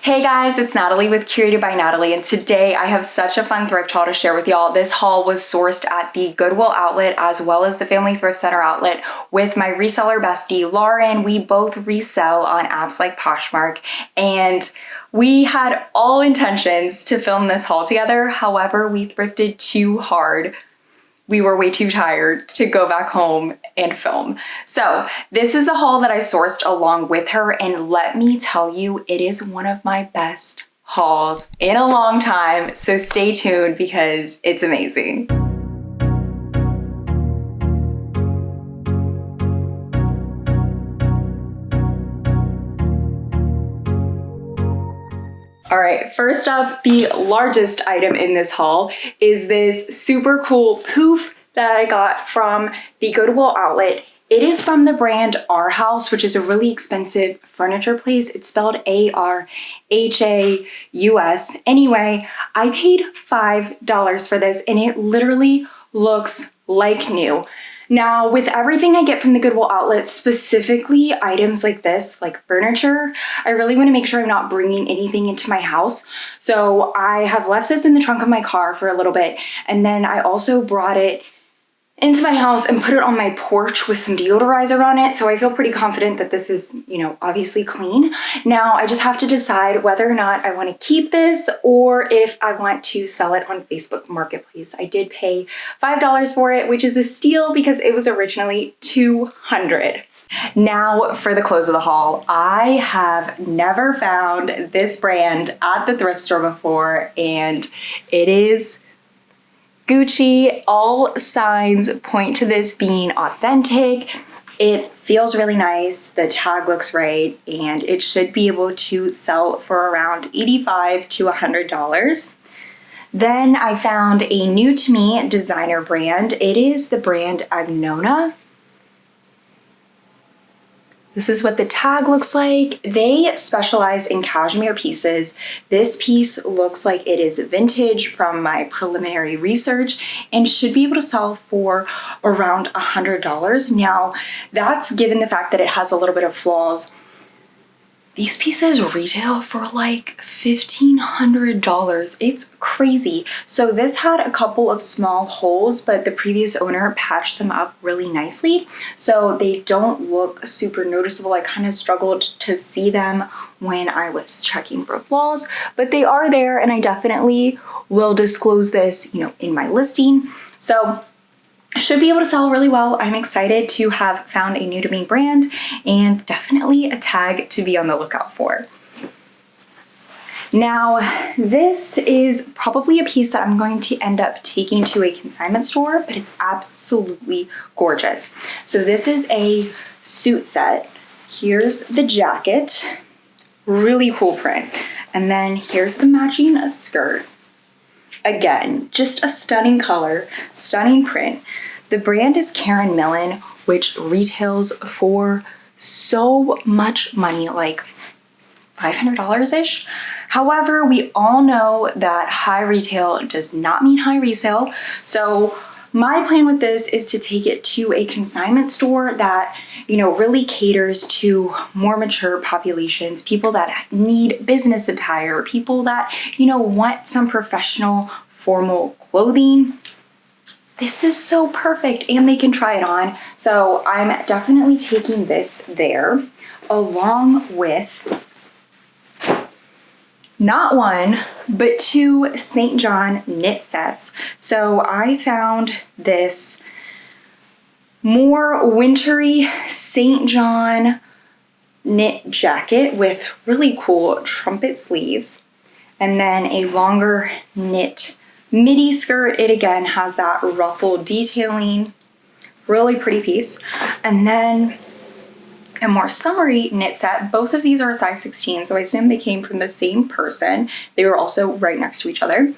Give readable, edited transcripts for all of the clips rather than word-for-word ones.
Hey guys, it's Natalie with Curated by Natalie, and today I have such a fun thrift haul to share with y'all. This haul was sourced at the Goodwill outlet as well as the Family Thrift Center outlet with my reseller bestie, Lauren. We both resell on apps like Poshmark, and we had all intentions to film this haul together. However, we thrifted too hard. We were way too tired to go back home and film. So this is the haul that I sourced along with her, and let me tell you, it is one of my best hauls in a long time. So stay tuned because it's amazing. All right, first up, the largest item in this haul is this super cool poof that I got from the Goodwill outlet. It is from the brand Our House, which is a really expensive furniture place. It's spelled A-R-H-A-U-S. Anyway, I paid $5 for this and it literally looks like new. Now, with everything I get from the Goodwill outlet, specifically items like this, like furniture, I really want to make sure I'm not bringing anything into my house. So I have left this in the trunk of my car for a little bit, and then I also brought it into my house and put it on my porch with some deodorizer on it. So I feel pretty confident that this is, obviously clean. Now I just have to decide whether or not I want to keep this or if I want to sell it on Facebook Marketplace. I did pay $5 for it, which is a steal because it was originally $200. Now for the close of the haul. I have never found this brand at the thrift store before, and it is Gucci. All signs point to this being authentic. It feels really nice, the tag looks right, and it should be able to sell for around $85 to $100. Then I found a new to me designer brand. It is the brand Agnona. This is what the tag looks like. They specialize in cashmere pieces. This piece looks like it is vintage from my preliminary research and should be able to sell for around $100. Now, that's given the fact that it has a little bit of flaws. These pieces retail for like $1,500. It's crazy. So this had a couple of small holes, but the previous owner patched them up really nicely. So they don't look super noticeable. I kind of struggled to see them when I was checking for flaws, but they are there, and I definitely will disclose this, in my listing. So should be able to sell really well. I'm excited to have found a new to me brand and definitely a tag to be on the lookout for. Now, this is probably a piece that I'm going to end up taking to a consignment store, but it's absolutely gorgeous. So this is a suit set. Here's the jacket, really cool print. And then here's the matching skirt. Again, just a stunning color, stunning print. The brand is Karen Millen, which retails for so much money, like $500-ish. However, we all know that high retail does not mean high resale. So my plan with this is to take it to a consignment store that, really caters to more mature populations, people that need business attire, people that, want some professional formal clothing. This is so perfect, and they can try it on. So I'm definitely taking this there, along with not one, but two St. John knit sets. So I found this more wintry St. John knit jacket with really cool trumpet sleeves, and then a longer knit midi skirt. It again has that ruffled detailing, really pretty piece. And then a more summery knit set. Both of these are a size 16, so I assume they came from the same person. They were also right next to each other.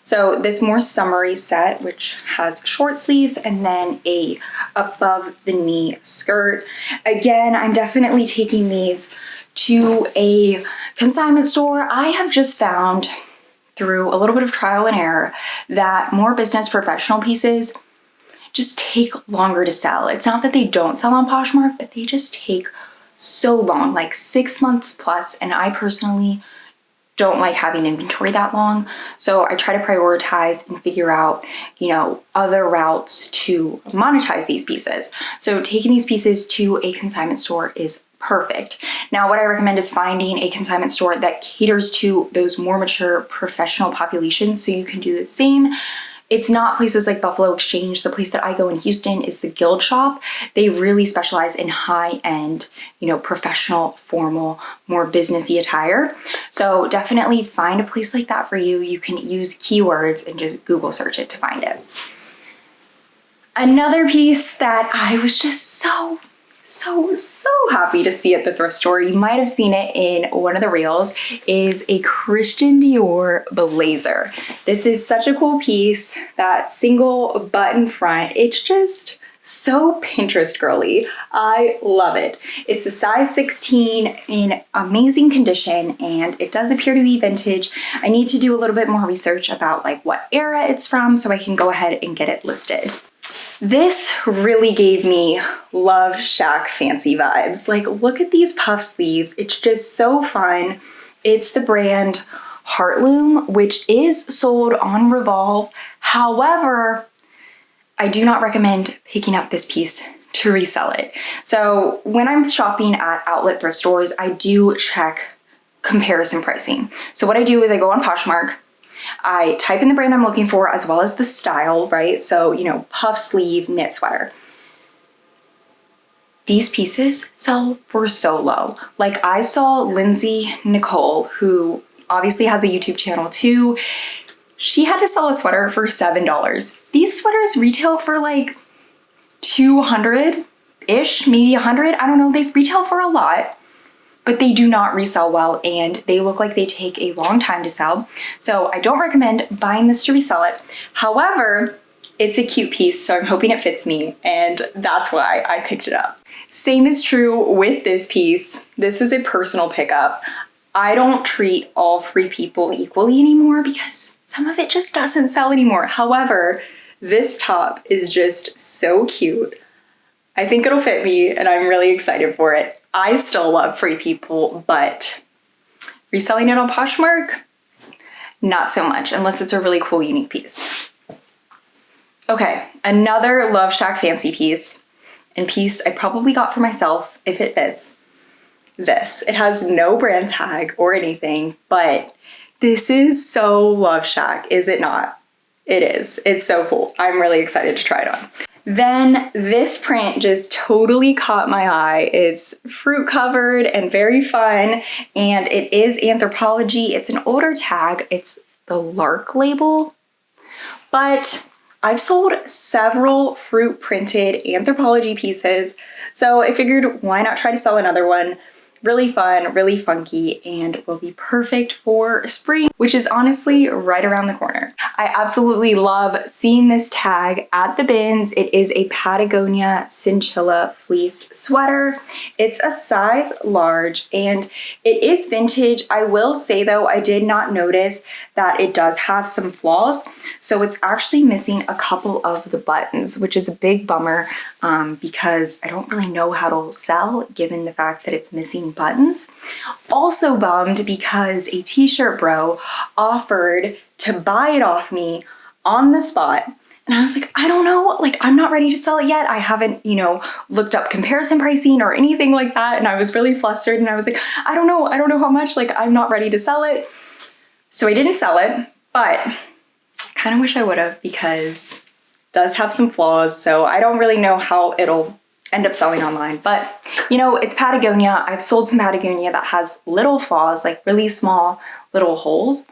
So this more summery set, which has short sleeves and then a above the knee skirt. Again, I'm definitely taking these to a consignment store. I have just found through a little bit of trial and error that more business professional pieces just take longer to sell. It's not that they don't sell on Poshmark, but they just take so long, like 6 months plus, and I personally don't like having inventory that long. So I try to prioritize and figure out, other routes to monetize these pieces. So taking these pieces to a consignment store is perfect. Now, what I recommend is finding a consignment store that caters to those more mature professional populations so you can do the same. It's not places like Buffalo Exchange. The place that I go in Houston is the Guild Shop. They really specialize in high-end, professional, formal, more businessy attire. So definitely find a place like that for you. You can use keywords and just Google search it to find it. Another piece that I was just so happy to see at the thrift store, you might have seen it in one of the reels, is a Christian Dior blazer. This is such a cool piece, that single button front. It's just so Pinterest girly. I love it. It's a size 16 in amazing condition, and it does appear to be vintage. I need to do a little bit more research about what era it's from so I can go ahead and get it listed. This really gave me Love Shack fancy vibes. Look at these puff sleeves. It's just so fun. It's the brand Heartloom, which is sold on Revolve. However, I do not recommend picking up this piece to resell it. So when I'm shopping at outlet thrift stores, I do check comparison pricing. So what I do is I go on Poshmark, I type in the brand I'm looking for as well as the style, right? So, puff sleeve knit sweater. These pieces sell for so low. I saw Lindsay Nicole, who obviously has a YouTube channel too. She had to sell a sweater for $7. These sweaters retail for $200-ish, maybe $100. I don't know, they retail for a lot, but they do not resell well and they look like they take a long time to sell. So I don't recommend buying this to resell it. However, it's a cute piece, so I'm hoping it fits me, and that's why I picked it up. Same is true with this piece. This is a personal pickup. I don't treat all free people equally anymore because some of it just doesn't sell anymore. However, this top is just so cute. I think it'll fit me and I'm really excited for it. I still love free people, but reselling it on Poshmark, not so much, unless it's a really cool, unique piece. Okay, another Love Shack fancy piece, and piece I probably got for myself if it fits. This. It has no brand tag or anything, but this is so Love Shack, is it not? It is. It's so cool. I'm really excited to try it on. Then this print just totally caught my eye. It's fruit covered and very fun, and it is Anthropologie. It's an older tag. It's the Lark label, but I've sold several fruit printed Anthropologie pieces, so I figured why not try to sell another one. Really fun, really funky, and will be perfect for spring, which is honestly right around the corner. I absolutely love seeing this tag at the bins. It is a Patagonia Cinchilla fleece sweater. It's a size large and it is vintage. I will say though, I did not notice that it does have some flaws. So it's actually missing a couple of the buttons, which is a big bummer because I don't really know how it'll sell given the fact that it's missing buttons. Also bummed because a t-shirt bro offered to buy it off me on the spot. And I was like, I don't know, I'm not ready to sell it yet. I haven't, looked up comparison pricing or anything like that. And I was really flustered and I was like, I don't know how much, I'm not ready to sell it. So I didn't sell it, but I kind of wish I would have because it does have some flaws. So I don't really know how it'll end up selling online, but it's Patagonia. I've sold some Patagonia that has little flaws, really small little holes.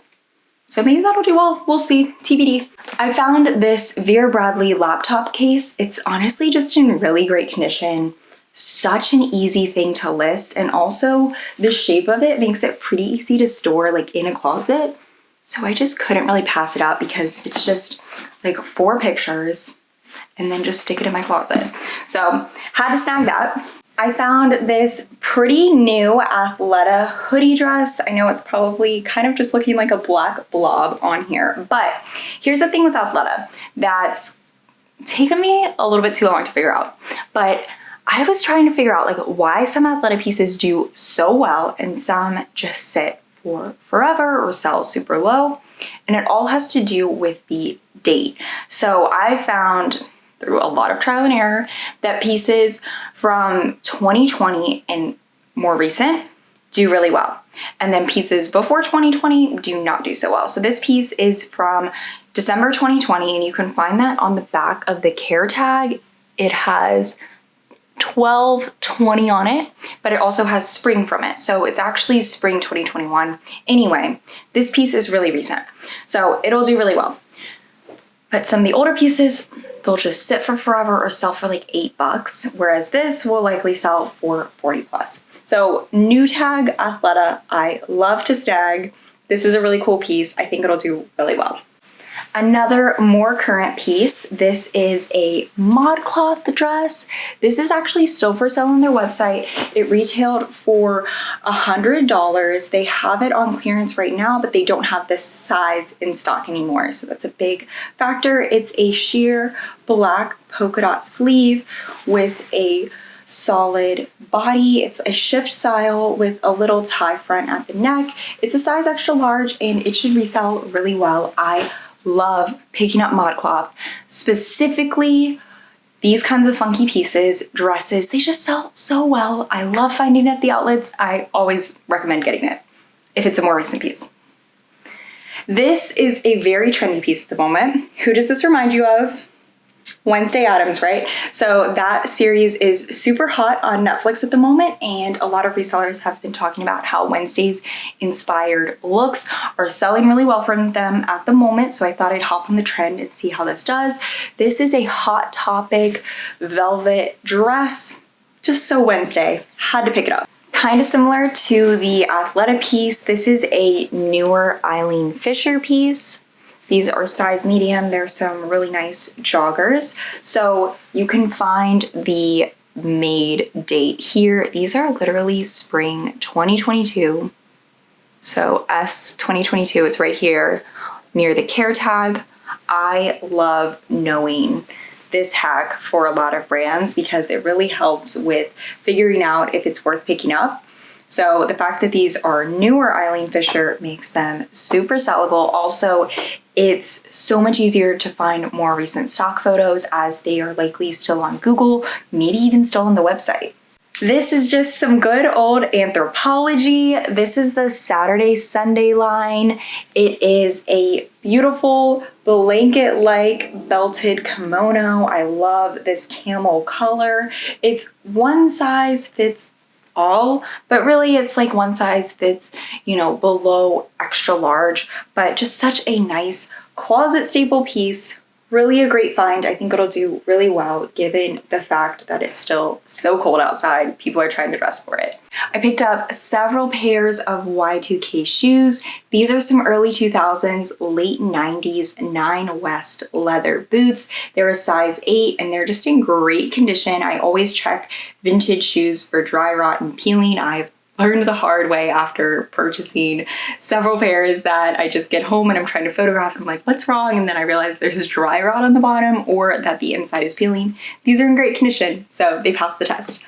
So maybe that'll do well. We'll see. TBD. I found this Vera Bradley laptop case. It's honestly just in really great condition. Such an easy thing to list, and also the shape of it makes it pretty easy to store in a closet. So I just couldn't really pass it up because it's just 4 pictures and then just stick it in my closet. So had to snag that. I found this pretty new Athleta hoodie dress. I know it's probably kind of just looking like a black blob on here, but here's the thing with Athleta that's taken me a little bit too long to figure out. But I was trying to figure out why some Athleta pieces do so well and some just sit for forever or sell super low. And it all has to do with the date. So I found through a lot of trial and error that pieces from 2020 and more recent do really well. And then pieces before 2020 do not do so well. So this piece is from December 2020, and you can find that on the back of the care tag. It has 12/20 on it, but it also has spring from it. So it's actually spring 2021. Anyway, this piece is really recent, so it'll do really well. But some of the older pieces, they'll just sit for forever or sell for like $8, whereas this will likely sell for 40 plus. So new tag Athleta, I love to snag. This is a really cool piece. I think it'll do really well. Another more current piece, this is a ModCloth dress. This is actually still for sale on their website. It retailed for $100. They have it on clearance right now, but they don't have this size in stock anymore. So that's a big factor. It's a sheer black polka dot sleeve with a solid body. It's a shift style with a little tie front at the neck. It's a size extra large and it should resell really well. I love picking up ModCloth, specifically these kinds of funky pieces, dresses. They just sell so well. I love finding it at the outlets. I always recommend getting it if it's a more recent piece. This is a very trendy piece at the moment. Who does this remind you of? Wednesday Addams, right? So that series is super hot on Netflix at the moment, and a lot of resellers have been talking about how Wednesday's inspired looks are selling really well from them at the moment. So I thought I'd hop on the trend and see how this does. This is a Hot Topic velvet dress, just so Wednesday, had to pick it up. Kind of similar to the Athleta piece, this is a newer Eileen Fisher piece. These are size medium. There's some really nice joggers. So you can find the made date here. These are literally spring 2022. So S 2022, it's right here near the care tag. I love knowing this hack for a lot of brands because it really helps with figuring out if it's worth picking up. So the fact that these are newer Eileen Fisher makes them super sellable. Also, it's so much easier to find more recent stock photos as they are likely still on Google, maybe even still on the website. This is just some good old Anthropologie. This is the Saturday Sunday line. It is a beautiful blanket-like belted kimono. I love this camel color. It's one size fits all, but really it's like one size fits, below extra large, but just such a nice closet staple piece. Really a great find. I think it'll do really well given the fact that it's still so cold outside. People are trying to dress for it. I picked up several pairs of Y2K shoes. These are some early 2000s, late 90s 9 West leather boots. They're a size 8 and they're just in great condition. I always check vintage shoes for dry rot and peeling. I've learned the hard way after purchasing several pairs that I just get home and I'm trying to photograph and I'm like, what's wrong? And then I realize there's dry rot on the bottom or that the inside is peeling. These are in great condition, so they passed the test.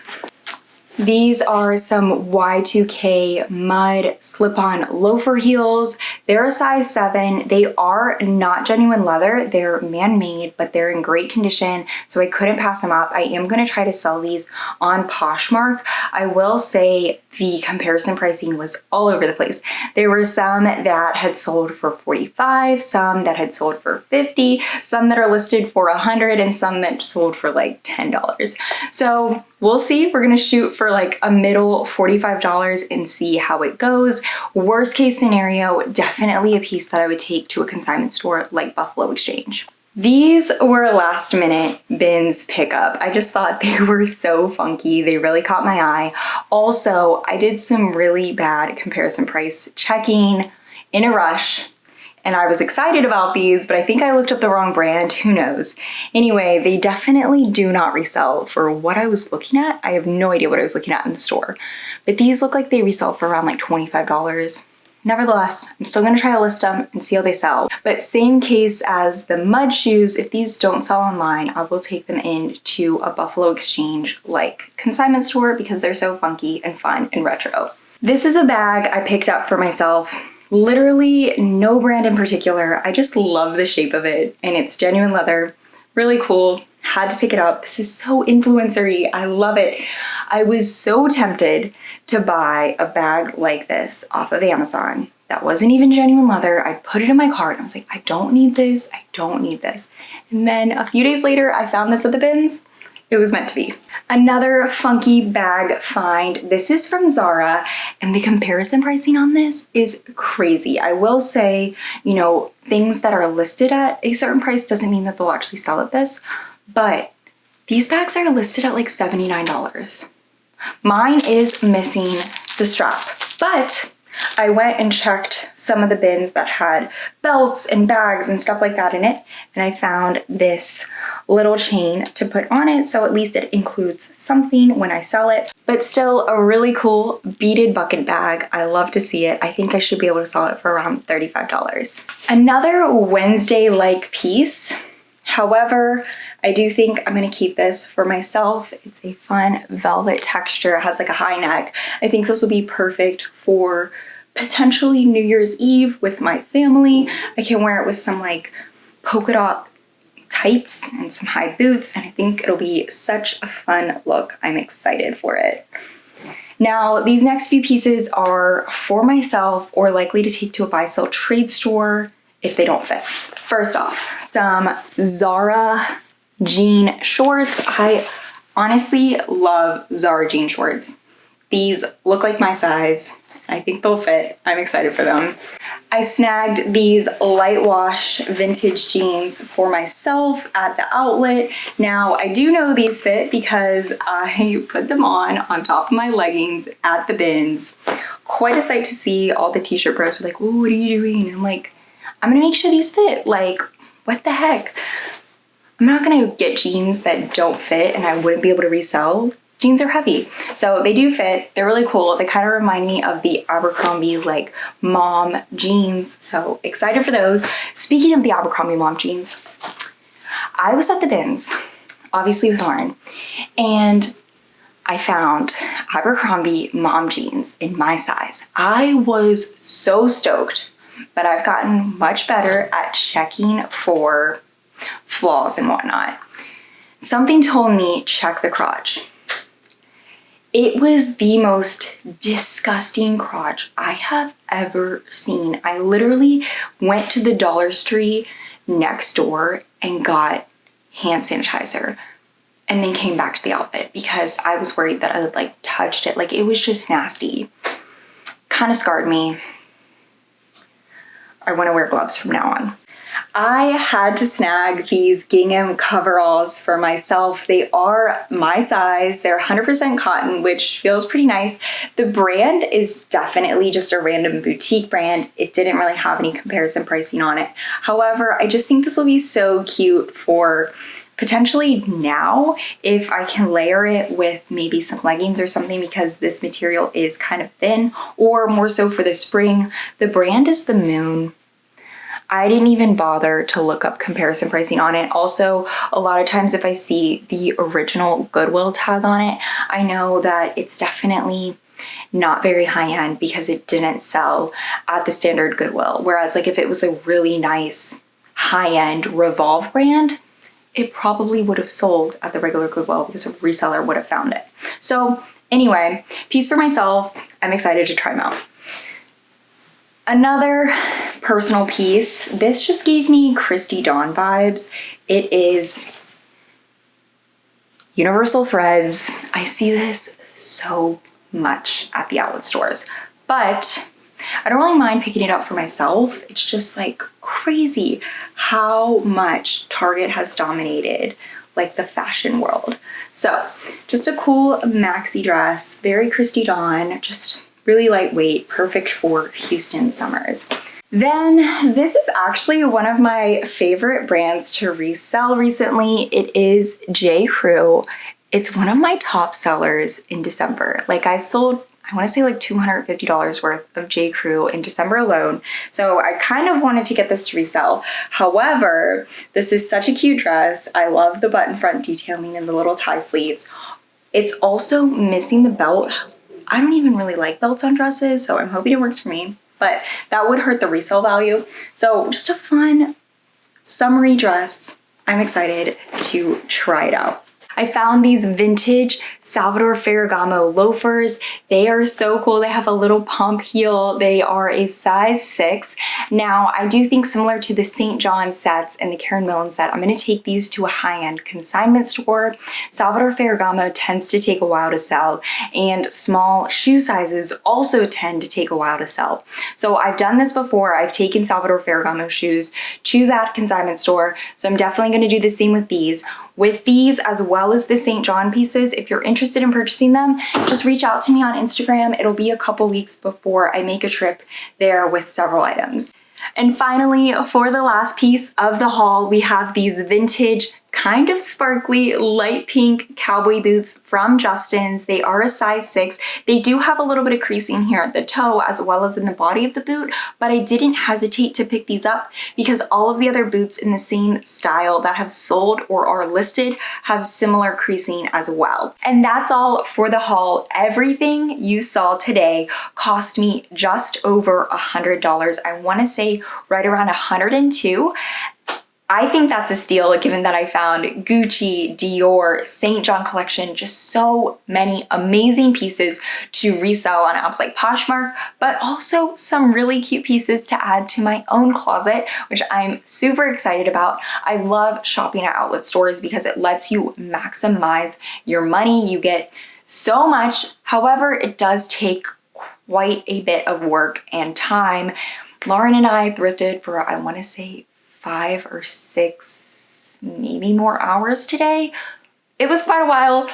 These are some Y2K mud slip-on loafer heels. They're a size 7. They are not genuine leather. They're man-made, but they're in great condition, so I couldn't pass them up. I am going to try to sell these on Poshmark. I will say the comparison pricing was all over the place. There were some that had sold for $45, some that had sold for $50, some that are listed for $100, and some that sold for like $10. So we'll see. We're gonna shoot for like a middle $45 and see how it goes. Worst case scenario, definitely a piece that I would take to a consignment store like Buffalo Exchange. These were a last minute bins pickup. I just thought they were so funky. They really caught my eye. Also, I did some really bad comparison price checking in a rush. And I was excited about these, but I think I looked up the wrong brand, who knows. Anyway, they definitely do not resell for what I was looking at. I have no idea what I was looking at in the store, but these look like they resell for around like $25. Nevertheless, I'm still gonna try to list them and see how they sell. But same case as the mud shoes, if these don't sell online, I will take them in to a Buffalo Exchange like consignment store because they're so funky and fun and retro. This is a bag I picked up for myself. Literally no brand in particular. I just love the shape of it, and it's genuine leather. Really cool. Had to pick it up. This is so influencer-y. I love it. I was so tempted to buy a bag like this off of Amazon that wasn't even genuine leather. I put it in my cart and I was like, I don't need this. I don't need this. And then a few days later, I found this at the bins. It was meant to be. Another funky bag find. This is from Zara, and the comparison pricing on this is crazy. I will say, you know, things that are listed at a certain price doesn't mean that they'll actually sell at this, but these bags are listed at like $79. Mine is missing the strap, but I went and checked some of the bins that had belts and bags and stuff like that in it, and I found this little chain to put on it, so at least it includes something when I sell it. But still a really cool beaded bucket bag. I love to see it. I think I should be able to sell it for around $35. Another Wednesday-like piece. However, I do think I'm gonna keep this for myself. It's a fun velvet texture. It has like a high neck. I think this will be perfect for potentially New Year's Eve with my family. I can wear it with some like polka dot tights and some high boots, and I think it'll be such a fun look. I'm excited for it. Now, these next few pieces are for myself or likely to take to a buy-sell trade store if they don't fit. First off, some Zara jean shorts. I honestly love Zara jean shorts. These look like my size. I think they'll fit. I'm excited for them. I snagged these light wash vintage jeans for myself at the outlet. Now, I do know these fit because I put them on top of my leggings at the bins. Quite a sight to see. All the t-shirt bros were like, "Ooh, what are you doing?" And I'm like, I'm gonna make sure these fit. Like, what the heck? I'm not gonna get jeans that don't fit and I wouldn't be able to resell. Jeans are heavy, so they do fit. They're really cool. They kind of remind me of the Abercrombie like mom jeans, so excited for those. Speaking of the Abercrombie mom jeans, I was at the bins, obviously with Lauren, and I found Abercrombie mom jeans in my size. I was so stoked, but I've gotten much better at checking for flaws and whatnot. Something told me check the crotch. It was the most disgusting crotch I have ever seen. I literally went to the Dollar Tree next door and got hand sanitizer and then came back to the outfit because I was worried that I had like touched it. Like, it was just nasty. Kind of scarred me. I want to wear gloves from now on. I had to snag these gingham coveralls for myself. They are my size. They're 100% cotton, which feels pretty nice. The brand is definitely just a random boutique brand. It didn't really have any comparison pricing on it. However, I just think this will be so cute for potentially now if I can layer it with maybe some leggings or something, because this material is kind of thin, or more so for the spring. The brand is The Moon. I didn't even bother to look up comparison pricing on it. Also, a lot of times if I see the original Goodwill tag on it, I know that it's definitely not very high end because it didn't sell at the standard Goodwill. Whereas like if it was a really nice high end Revolve brand, it probably would have sold at the regular Goodwill because a reseller would have found it. So anyway, piece for myself. I'm excited to try them out. Another personal piece, this just gave me Christy Dawn vibes. It is Universal Threads. I see this so much at the outlet stores, but I don't really mind picking it up for myself. It's just like crazy how much Target has dominated like the fashion world. So just a cool maxi dress, very Christy Dawn, just really lightweight, perfect for Houston summers. Then this is actually one of my favorite brands to resell recently. It is J. Crew. It's one of my top sellers in December. Like I sold, I want to say like $250 worth of J. Crew in December alone. So I kind of wanted to get this to resell. However, this is such a cute dress. I love the button front detailing and the little tie sleeves. It's also missing the belt. I don't even really like belts on dresses, so I'm hoping it works for me, but that would hurt the resale value. So just a fun summery dress. I'm excited to try it out. I found these vintage Salvador Ferragamo loafers. They are so cool. They have a little pump heel. They are a size 6. Now, I do think similar to the St. John sets and the Karen Millen set, I'm going to take these to a high-end consignment store. Salvador Ferragamo tends to take a while to sell, and small shoe sizes also tend to take a while to sell. So I've done this before. I've taken Salvador Ferragamo shoes to that consignment store, so I'm definitely going to do the same with these. With these, as well as the St. John pieces, if you're interested in purchasing them, just reach out to me on Instagram. It'll be a couple weeks before I make a trip there with several items. And finally, for the last piece of the haul, we have these vintage, kind of sparkly, light pink cowboy boots from Justin's. They are a size 6. They do have a little bit of creasing here at the toe as well as in the body of the boot, but I didn't hesitate to pick these up because all of the other boots in the same style that have sold or are listed have similar creasing as well. And that's all for the haul. Everything you saw today cost me just over $100. I want to say right around 102. I think that's a steal given that I found Gucci, Dior, St. John collection, just so many amazing pieces to resell on apps like Poshmark, but also some really cute pieces to add to my own closet, which I'm super excited about. I love shopping at outlet stores because it lets you maximize your money. You get so much. However, it does take quite a bit of work and time. Lauren and I thrifted for, I want to say, 5 or 6, maybe more hours today. It was quite a while,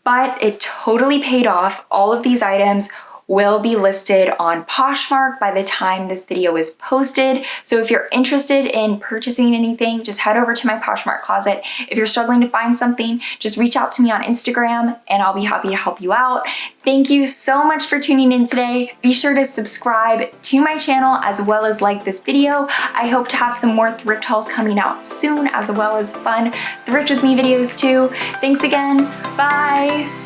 but it totally paid off. All of these items will be listed on Poshmark by the time this video is posted. So if you're interested in purchasing anything, just head over to my Poshmark closet. If you're struggling to find something, just reach out to me on Instagram and I'll be happy to help you out. Thank you so much for tuning in today. Be sure to subscribe to my channel as well as like this video. I hope to have some more thrift hauls coming out soon, as well as fun thrift with me videos too. Thanks again. Bye.